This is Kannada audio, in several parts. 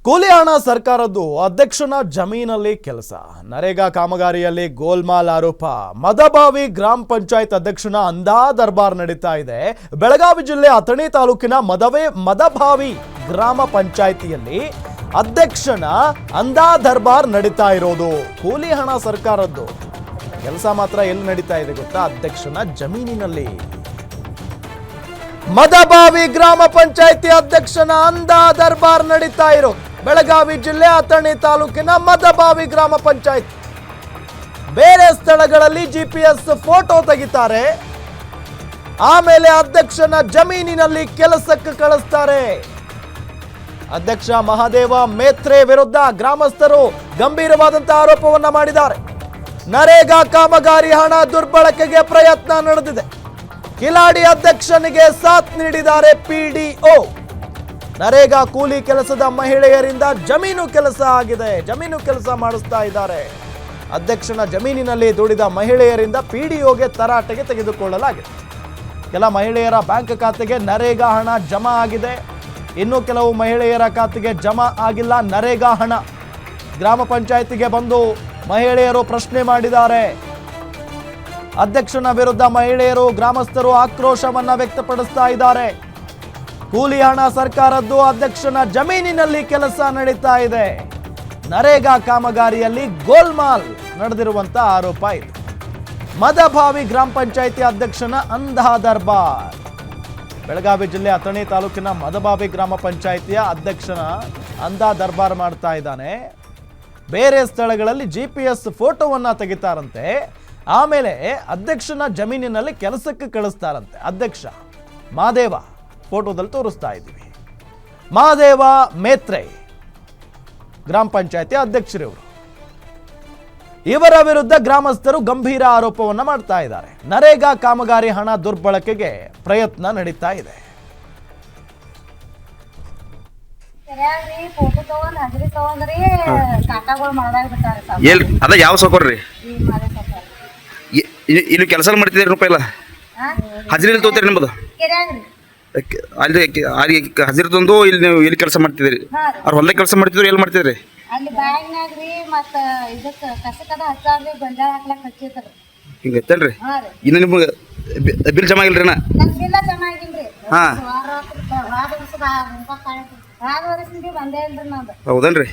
ಕೂಲಿ ಹಣ ಸರ್ಕಾರದ್ದು ಅಧ್ಯಕ್ಷನ ಜಮೀನಲ್ಲಿ ಕೆಲಸ ನರೇಗಾ ಕಾಮಗಾರಿಯಲ್ಲಿ ಗೋಲ್ಮಾಲ್ ಆರೋಪ ಮದಭಾವಿ ಗ್ರಾಮ ಪಂಚಾಯತ್ ಅಧ್ಯಕ್ಷನ ಅಂದಾ ದರ್ಬಾರ್ ನಡೀತಾ ಇದೆ. ಬೆಳಗಾವಿ ಜಿಲ್ಲೆ ಅಥಣಿ ತಾಲೂಕಿನ ಮದಭಾವಿ ಗ್ರಾಮ ಪಂಚಾಯಿತಿಯಲ್ಲಿ ಅಧ್ಯಕ್ಷನ ಅಂದಾ ದರ್ಬಾರ್ ನಡೀತಾ ಇರೋದು. ಕೂಲಿ ಹಣ ಸರ್ಕಾರದ್ದು ಕೆಲಸ ಮಾತ್ರ ಎಲ್ಲಿ ನಡೀತಾ ಇದೆ ಗೊತ್ತಾ? ಅಧ್ಯಕ್ಷನ ಜಮೀನಿನಲ್ಲಿ. ಮದಭಾವಿ ಗ್ರಾಮ ಪಂಚಾಯಿತಿ ಅಧ್ಯಕ್ಷನ ಅಂದಾ ದರ್ಬಾರ್ ನಡೀತಾ ಇರೋದು ಬೆಳಗಾವಿ ಜಿಲ್ಲೆ ಅಥಣಿ ತಾಲೂಕಿನ ಮದಭಾವಿ ಗ್ರಾಮ ಪಂಚಾಯತ್. ಬೇರೆ ಸ್ಥಳಗಳಲ್ಲಿ GPS ಫೋಟೋ ತೆಗಿತಾರೆ, ಆಮೇಲೆ ಅಧ್ಯಕ್ಷನ ಜಮೀನಿನಲ್ಲಿ ಕೆಲಸಕ್ಕೆ ಕಳಿಸ್ತಾರೆ. ಅಧ್ಯಕ್ಷ ಮಹಾದೇವ ಮೇತ್ರೆ ವಿರುದ್ಧ ಗ್ರಾಮಸ್ಥರು ಗಂಭೀರವಾದಂತಹ ಆರೋಪವನ್ನ ಮಾಡಿದ್ದಾರೆ. ನರೇಗಾ ಕಾಮಗಾರಿ ಹಣ ದುರ್ಬಳಕೆಗೆ ಪ್ರಯತ್ನ ನಡೆದಿದೆ. ಕಿಲಾಡಿ ಅಧ್ಯಕ್ಷನಿಗೆ ಸಾಥ್ ನೀಡಿದ್ದಾರೆ PDO. ನರೇಗಾ ಕೂಲಿ ಕೆಲಸದ ಮಹಿಳೆಯರಿಂದ ಜಮೀನು ಕೆಲಸ ಆಗಿದೆ, ಜಮೀನು ಕೆಲಸ ಮಾಡಿಸ್ತಾ ಇದ್ದಾರೆ. ಅಧ್ಯಕ್ಷನ ಜಮೀನಿನಲ್ಲಿ ದುಡಿದ ಮಹಿಳೆಯರಿಂದ PDOಗೆ ತರಾಟೆಗೆ ತೆಗೆದುಕೊಳ್ಳಲಾಗಿದೆ. ಕೆಲ ಮಹಿಳೆಯರ ಬ್ಯಾಂಕ್ ಖಾತೆಗೆ ನರೇಗಾ ಹಣ ಜಮಾ ಆಗಿದೆ, ಇನ್ನು ಕೆಲವು ಮಹಿಳೆಯರ ಖಾತೆಗೆ ಜಮಾ ಆಗಿಲ್ಲ ನರೇಗಾ ಹಣ. ಗ್ರಾಮ ಪಂಚಾಯತಿಗೆ ಬಂದು ಮಹಿಳೆಯರು ಪ್ರಶ್ನೆ ಮಾಡಿದ್ದಾರೆ. ಅಧ್ಯಕ್ಷನ ವಿರುದ್ಧ ಮಹಿಳೆಯರು ಗ್ರಾಮಸ್ಥರು ಆಕ್ರೋಶವನ್ನ ವ್ಯಕ್ತಪಡಿಸ್ತಾ ಇದ್ದಾರೆ. ಕೂಲಿ ಹಣ ಸರ್ಕಾರದ್ದು, ಅಧ್ಯಕ್ಷನ ಜಮೀನಿನಲ್ಲಿ ಕೆಲಸ ನಡೀತಾ ಇದೆ. ನರೇಗಾ ಕಾಮಗಾರಿಯಲ್ಲಿ ಗೋಲ್ಮಾಲ್ ನಡೆದಿರುವಂತ ಆರೋಪ ಇದೆ. ಮದಭಾವಿ ಗ್ರಾಮ ಪಂಚಾಯಿತಿ ಅಧ್ಯಕ್ಷನ ಅಂದಾ ದರ್ಬಾರ್. ಬೆಳಗಾವಿ ಜಿಲ್ಲೆ ಅಥಣಿ ತಾಲೂಕಿನ ಮದಭಾವಿ ಗ್ರಾಮ ಪಂಚಾಯಿತಿಯ ಅಧ್ಯಕ್ಷನ ಅಂದಾ ದರ್ಬಾರ್ ಮಾಡ್ತಾ ಇದ್ದಾನೆ. ಬೇರೆ ಸ್ಥಳಗಳಲ್ಲಿ GPS ಫೋಟೋವನ್ನ ತೆಗಿತಾರಂತೆ, ಆಮೇಲೆ ಅಧ್ಯಕ್ಷನ ಜಮೀನಿನಲ್ಲಿ ಕೆಲಸಕ್ಕೆ ಕಳಿಸ್ತಾರಂತೆ. ಅಧ್ಯಕ್ಷ ಮಹಾದೇವ ಫೋಟೋದಲ್ಲಿ ತೋರಿಸ್ತಾ ಇದ್ದೀವಿ. ಮಹಾದೇವ ಮೇತ್ರೆ ಗ್ರಾಮ ಪಂಚಾಯತಿ ಅಧ್ಯಕ್ಷರಿವರು. ಇವರ ವಿರುದ್ಧ ಗ್ರಾಮಸ್ಥರು ಗಂಭೀರ ಆರೋಪವನ್ನ ಮಾಡ್ತಾ ಇದ್ದಾರೆ. ನರೇಗಾ ಕಾಮಗಾರಿ ಹಣ ದುರ್ಬಳಕೆಗೆ ಪ್ರಯತ್ನ ನಡೀತಾ ಇದೆ. ಅದ ಯಾವ ಸೌಕರ್ಯ ಇಲ್ಲಿ ಕೆಲಸ ಮಾಡ್ತಿದ್ದೀರಿ ರೂಪಾಯಿ ಇಲ್ಲ ಹಜರಿ ತಗೋತೀರಿ ನಿಮ್ಮದು ಅಲ್ಲಿ ಹಜರಿ ತಂದು ಇಲ್ಲಿ ನೀವು ಇಲ್ಲಿ ಕೆಲಸ ಮಾಡ್ತಿದ್ದೀರಿ. ಅವ್ರು ಹೊಲ್ದಾಗ ಕೆಲಸ ಮಾಡ್ತಿದ್ರು ಎಲ್ಲಿ ಮಾಡ್ತಿದ್ರಿ? ಹಿಂಗೆ ಐತಲ್ರಿ. ಇನ್ನು ನಿಮ್ಗೆ ಬಿಲ್ ಜಮಾ ಆಗಿಲ್ರಿ? ಹಾಂ ಹೌದನ್ರಿ.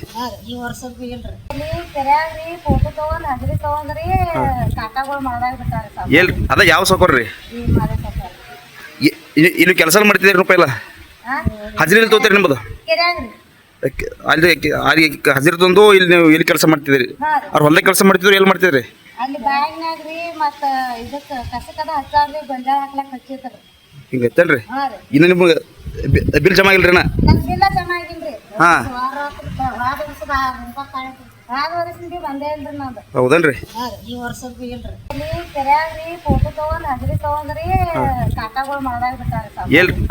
ಅದ ಯಾವ ಸೌಕರ್ಯ ಇಲ್ಲಿ ಕೆಲಸ ಮಾಡ್ತಿದ್ದೀರಿ ರೂಪಾಯಿ ಇಲ್ಲ ಹಜರಿ ತಗೋತೀರಿ ನಿಮ್ಮದು ಅಲ್ಲಿ ಹಜರಿ ತಂದು ಇಲ್ಲಿ ನೀವು ಇಲ್ಲಿ ಕೆಲಸ ಮಾಡ್ತಿದ್ದೀರಿ. ಅವ್ರು ಹೊಲ್ದಾಗ ಕೆಲಸ ಮಾಡ್ತಿದ್ರು ಎಲ್ಲಿ ಮಾಡ್ತಿದ್ರಿ? ಹಿಂಗೆ ಐತಲ್ರಿ. ಇನ್ನು ನಿಮ್ಗೆ ಬಿಲ್ ಜಮಾ ಆಗಿಲ್ರಿ? ಹಾಂ ಹೌದನ್ರಿ.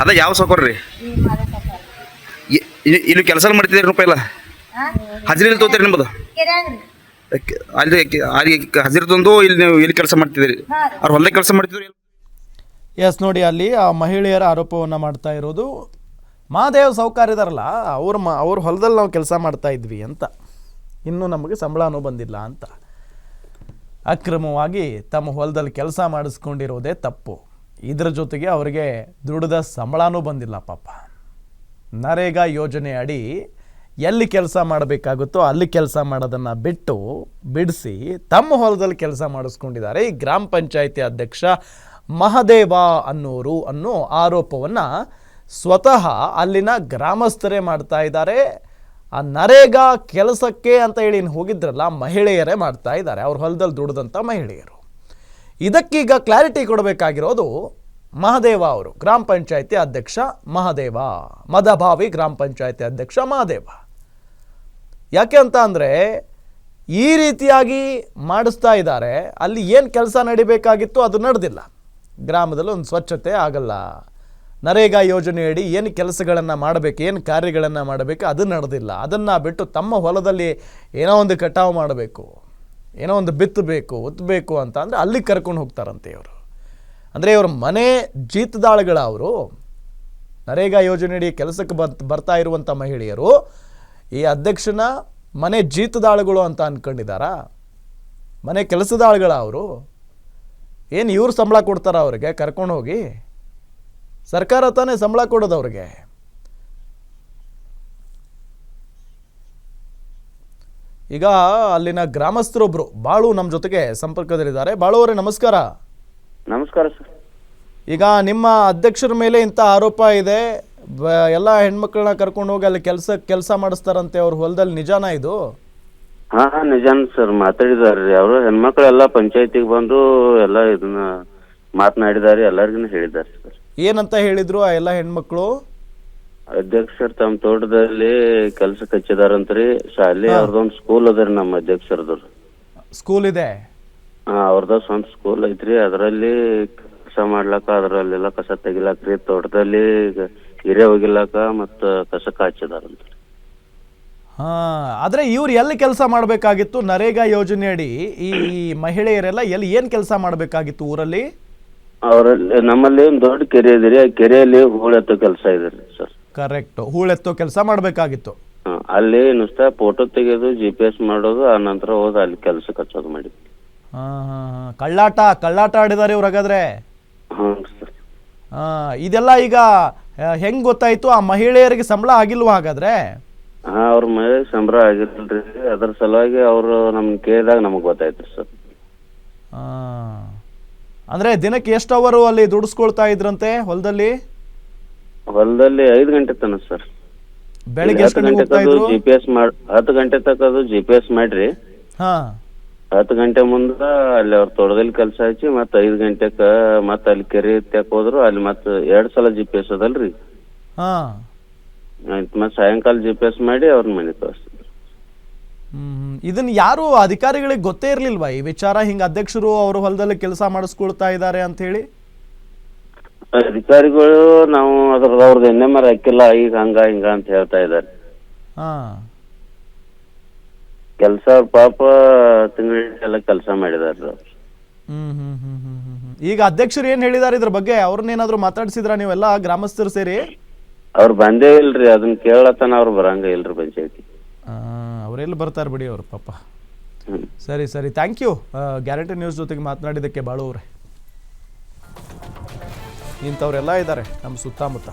ಅದ ಯಾವ ಸೌಕರ್ಯ ಇಲ್ಲಿ ಕೆಲಸ ಮಾಡ್ತಿದ್ದೀರಿ ರೂಪಾಯಿ ಇಲ್ಲ ಹಜರಿ ತಗೋತೀರಿ ನಿಮ್ಮದು ಅಲ್ಲಿ ಹಜರಿ ತಂದು ಇಲ್ಲಿ ನೀವು ಇಲ್ಲಿ ಕೆಲಸ ಮಾಡ್ತಿದ್ದೀರಿ. ಅವ್ರು ಹೊಲ್ದಾಗ ಕೆಲಸ ಮಾಡ್ತಿದ್ರು. ಎಸ್ ನೋಡಿ, ಅಲ್ಲಿ ಆ ಮಹಿಳೆಯರ ಆರೋಪವನ್ನು ಮಾಡ್ತಾ ಇರೋದು. ಮಹಾದೇವ್ ಸೌಕರ್ ಇದಾರಲ್ಲ, ಅವ್ರ ಹೊಲದಲ್ಲಿ ನಾವು ಕೆಲಸ ಮಾಡ್ತಾ ಇದ್ವಿ ಅಂತ, ಇನ್ನೂ ನಮಗೆ ಸಂಬಳನೂ ಬಂದಿಲ್ಲ ಅಂತ ಅಕ್ರಮವಾಗಿ ತಮ್ಮ ಹೊಲದಲ್ಲಿ ಕೆಲಸ ಮಾಡಿಸ್ಕೊಂಡಿರೋದೇ ತಪ್ಪು. ಇದರ ಜೊತೆಗೆ ಅವರಿಗೆ ದುಡಿದ ಸಂಬಳನೂ ಬಂದಿಲ್ಲ ಪಾಪ. ನರೇಗಾ ಯೋಜನೆ ಅಡಿ ಎಲ್ಲಿ ಕೆಲಸ ಮಾಡಬೇಕಾಗುತ್ತೋ ಅಲ್ಲಿ ಕೆಲಸ ಮಾಡೋದನ್ನು ಬಿಡಿಸಿ ತಮ್ಮ ಹೊಲದಲ್ಲಿ ಕೆಲಸ ಮಾಡಿಸ್ಕೊಂಡಿದ್ದಾರೆ ಈ ಗ್ರಾಮ ಪಂಚಾಯಿತಿ ಅಧ್ಯಕ್ಷ ಮಹಾದೇವ ಅನ್ನೋರು ಅನ್ನೋ ಆರೋಪವನ್ನು ಸ್ವತಃ ಅಲ್ಲಿನ ಗ್ರಾಮಸ್ಥರೇ ಮಾಡ್ತಾ ಇದ್ದಾರೆ. ಆ ನರೇಗಾ ಕೆಲಸಕ್ಕೆ ಅಂತ ಹೇಳಿ ಹೋಗಿದ್ರಲ್ಲ ಮಹಿಳೆಯರೇ ಮಾಡ್ತಾ ಇದ್ದಾರೆ, ಅವ್ರ ಹೊಲದಲ್ಲಿ ದುಡಿದಂಥ ಮಹಿಳೆಯರು. ಇದಕ್ಕೀಗ ಕ್ಲಾರಿಟಿ ಕೊಡಬೇಕಾಗಿರೋದು ಮಹಾದೇವ ಅವರು, ಗ್ರಾಮ ಪಂಚಾಯಿತಿ ಅಧ್ಯಕ್ಷ ಮಹಾದೇವ, ಮದಭಾವಿ ಗ್ರಾಮ ಪಂಚಾಯಿತಿ ಅಧ್ಯಕ್ಷ ಮಹಾದೇವ. ಯಾಕೆ ಅಂತ ಅಂದರೆ ಈ ರೀತಿಯಾಗಿ ಮಾಡಿಸ್ತಾ ಇದ್ದಾರೆ. ಅಲ್ಲಿ ಏನು ಕೆಲಸ ನಡಿಬೇಕಾಗಿತ್ತು ಅದು ನಡೆದಿಲ್ಲ. ಗ್ರಾಮದಲ್ಲಿ ಒಂದು ಸ್ವಚ್ಛತೆ ಆಗಲ್ಲ, ನರೇಗಾ ಯೋಜನೆಯಡಿ ಏನು ಕೆಲಸಗಳನ್ನು ಮಾಡಬೇಕು, ಏನು ಕಾರ್ಯಗಳನ್ನು ಮಾಡಬೇಕು ಅದು ನಡೆದಿಲ್ಲ. ಅದನ್ನು ಬಿಟ್ಟು ತಮ್ಮ ಹೊಲದಲ್ಲಿ ಏನೋ ಒಂದು ಕಟಾವು ಮಾಡಬೇಕು, ಏನೋ ಒಂದು ಬಿತ್ತಬೇಕು ಉತ್ತಬೇಕು ಅಂತ ಅಂದರೆ ಅಲ್ಲಿ ಕರ್ಕೊಂಡು ಹೋಗ್ತಾರಂತೆ ಇವರು. ಅಂದರೆ ಇವ್ರ ಮನೆ ಜೀತದಾಳುಗಳ ಅವರು ನರೇಗಾ ಯೋಜನೆಯಡಿ ಕೆಲಸಕ್ಕೆ ಬರ್ತಾ ಇರುವಂಥ ಮಹಿಳೆಯರು ಈ ಅಧ್ಯಕ್ಷನ ಮನೆ ಜೀತದ ಆಳುಗಳು ಅಂತ ಅನ್ಕೊಂಡಿದ್ದಾರಾ? ಮನೆ ಕೆಲಸದ ಆಳುಗಳ ಅವರು? ಏನು ಇವ್ರು ಸಂಬಳ ಕೊಡ್ತಾರ ಅವ್ರಿಗೆ ಕರ್ಕೊಂಡು ಹೋಗಿ? ಸರ್ಕಾರ ತಾನೇ ಸಂಬಳ ಕೊಡೋದು ಅವ್ರಿಗೆ. ಈಗ ಅಲ್ಲಿನ ಗ್ರಾಮಸ್ಥರೊಬ್ರು ಬಾಳು ನಮ್ಮ ಜೊತೆಗೆ ಸಂಪರ್ಕದಲ್ಲಿದ್ದಾರೆ. ಬಾಳು ಅವರೇ ನಮಸ್ಕಾರ. ನಮಸ್ಕಾರ ಸರ್. ಈಗ ನಿಮ್ಮ ಅಧ್ಯಕ್ಷರ ಮೇಲೆ ಇಂಥ ಆರೋಪ ಇದೆ, ಎಲ್ಲ ಹೆಣ್ಮಕ್ಳನ್ನ ಕರ್ಕೊಂಡು ಹೋಗಿ ಅಲ್ಲಿ ಕೆಲಸ ಮಾಡಿಸ್ತಾರಂತೆ ಅವ್ರ ಹೊಲದಲ್ಲಿ, ನಿಜಾನ ಇದು? ಹಾ ನಿಜಾನ್ ಸರ್, ಮಾತಾಡಿದಾರ್ರಿ ಅವರು. ಹೆಣ್ಮಕ್ಳೆಲ್ಲ ಪಂಚಾಯತಿಗೆ ಬಂದು ಎಲ್ಲ ಇದನ್ನ ಮಾತನಾಡಿದಾರೆ, ಎಲ್ಲರಿಗೂ ಹೇಳಿದ್ದಾರೆ ಸರ್. ಏನಂತ ಹೇಳಿದ್ರು ಆ ಎಲ್ಲ ಹೆಣ್ಮಕ್ಳು? ಅಧ್ಯಕ್ಷರು ತಮ್ಮ ತೋಟದಲ್ಲಿ ಕೆಲ್ಸಕ್ಕೆ ಹಚ್ಚಿದಾರಂತ್ರಿ. ಶಾಲೆ ಅವ್ರದೊಂದು ಸ್ಕೂಲ್ ಅದ್ರಿ ನಮ್ಮ ಅಧ್ಯಕ್ಷರದು. ಸ್ಕೂಲ್ ಇದೆ? ಹಾ, ಅವ್ರದ ಸ್ವಂತ ಸ್ಕೂಲ್ ಐತ್ರಿ. ಅದರಲ್ಲಿ ಕೆಲಸ ಮಾಡ್ಲಾಕ, ಅದರಲ್ಲೆಲ್ಲ ಕಸ ತೆಗಿಲಾಕ್ರಿ, ತೋಟದಲ್ಲಿ ಹಿರೇ ಹೋಗಿಲಾಕ ಮತ್ತ ಕಸಕ್ಕ ಹಚ್ಚಿದಾರಂತ್ರಿ. ಹಾ, ಆದ್ರೆ ಇವ್ರು ಎಲ್ಲಿ ಕೆಲಸ ಮಾಡಬೇಕಾಗಿತ್ತು? ನರೇಗಾ ಯೋಜನೆ ಅಡಿ ಈ ಮಹಿಳೆಯರೆಲ್ಲ ಎಲ್ಲಿ ಏನ್ ಕೆಲಸ ಮಾಡಬೇಕಾಗಿತ್ತು ಊರಲ್ಲಿ? ಅವರಲ್ಲಿ ನಮ್ಮಲ್ಲಿ ಒಂದು ದೊಡ್ಡ ಕೆರೆ ಇದ್ರಿ, ಆ ಕೆರೆಯಲ್ಲಿ ಹೂಳೆತ್ತೋ ಕೆಲಸ ಇದೆ ಸರ್. ಕರೆಕ್ಟ್, ಹೂಳೆತ್ತೋ ಕೆಲಸ ಮಾಡಬೇಕಾಗಿತ್ತು. ಅಲ್ಲಿ ನುಸ್ತಾ ಫೋಟೋ ತೆಗೆಯೋದು, GPS ಮಾಡೋದು, ಆ ನಂತರ ಹೋದ ಅಲ್ಲಿ ಕೆಲಸಕ್ಕೆ ಹಚ್ಚೋದು ಮಾಡಿ. ಕಳ್ಳಾಟ ಆಡಿದಾರೆ ಇವ್ರು ಹಾಗಾದ್ರೆ? ಹ್ಞೂ ಸರ್. ಇದೆಲ್ಲ ಈಗ ಹೆಂಗ್ ಗೊತ್ತಾಯ್ತು? ಆ ಮಹಿಳೆಯರಿಗೆ ಸಂಬಳ ಆಗಿಲ್ವಾ ಹಾಗಾದ್ರೆ? ಹಾ, ಅವ್ರ ಮನೆ ಸಂಬಳ ಆಗಿರ್ಲಿಲ್ರಿ, ಅದ್ರ ಸಲುವಾಗಿ ಅವರು ನಮ್ಗೆ ಕೇಳಿದಾಗ ನಮಗ್ ಗೊತ್ತಾಯ್ತು ಸರ್. ಅಂದ್ರೆ ದಿನಕ್ಕೆ ಎಷ್ಟು ಅವರು ಅಲ್ಲಿ ದುಡಿಸ್ಕೊಳ್ತಾ ಇದ್ರಂತೆ ಹೊಲದಲ್ಲಿ? 5 ಗಂಟೆ ತನಕ ಸರ್. ಬೆಳಿಗ್ಗೆ 10 ಗಂಟೆ ತನಕ GPS 10 ಗಂಟೆ ತನಕ GPS ಮಾಡ್ರಿ. 10 ಗಂಟೆ ಮುಂದ ಅಲ್ಲಿ ಅವ್ರ ತೋಟದಲ್ಲಿ ಕೆಲಸ ಹಚ್ಚಿ ಮತ್ತೆ 5 ಗಂಟೆಕ ಮತ್ತೆ ಅಲ್ಲಿ ಕೆರೆ ತೆಕ್ ಹೋದ್ರು. ಅಲ್ಲಿ ಮತ್ತೆ 2 ಸಲ GPS ಅದಲ್ರಿ. ಮತ್ತೆ ಸಾಯಂಕಾಲ GPS ಮಾಡಿ ಅವ್ರನ್ನ ಮನೆ ಕಳಿಸ್ತಿದ್ರು. ಇದನ್ನ ಯಾರು ಅಧಿಕಾರಿಗಳಿಗೆ ಗೊತ್ತೇ ಇರ್ಲಿಲ್ವಾ ಈ ವಿಚಾರ? ಹಿಂಗ ಅಧ್ಯಕ್ಷರು ಅವ್ರ ಹೊಲದಲ್ಲಿ ಕೆಲಸ ಮಾಡಿಸ್ಕೊಳ್ತಾ ಇದ್ದಾರೆ ಅಂತ ಹೇಳಿ? ಅಧಿಕಾರಿಗಳು ನಾವು ಅವ್ರದ್ದು NMR ಹಾಕಿಲ್ಲ, ಈಗ ಹಂಗ ಹಿಂಗ ಅಂತ ಹೇಳ್ತಾ ಇದ್ದಾರೆ. ಕೆಲಸ ಪಾಪ ತಿಂಗಳ ಕೆಲಸ ಮಾಡಿದಾರ. ಈಗ ಅಧ್ಯಕ್ಷರು ಏನ್ ಹೇಳಿದಾರೆ ಇದ್ರ ಬಗ್ಗೆ? ಅವ್ರನ್ನೇನಾದ್ರು ಮಾತಾಡ್ಸಿದ್ರ ನೀವೆಲ್ಲ ಗ್ರಾಮಸ್ಥರು ಸೇರಿ? ಅವ್ರು ಬಂದೇ ಇಲ್ರಿ, ಅದನ್ನ ಕೇಳತನ ಅವ್ರು ಬರಂಗ ಇಲ್ರಿ ಪಂಚಾಯತಿ. ಅವರೆಲ್ಲಿ ಬರ್ತಾರೆ ಬಿಡಿ ಅವ್ರು ಪಾಪ. ಸರಿ ಸರಿ, ಥ್ಯಾಂಕ್ ಯು ಗ್ಯಾರಂಟಿ ನ್ಯೂಸ್ ಜೊತೆಗೆ ಮಾತನಾಡಿದ್ದಕ್ಕೆ ಬಾಳು ಅವರೇ. ಇಂಥವ್ರೆಲ್ಲ ಇದ್ದಾರೆ ನಮ್ಮ ಸುತ್ತಮುತ್ತ.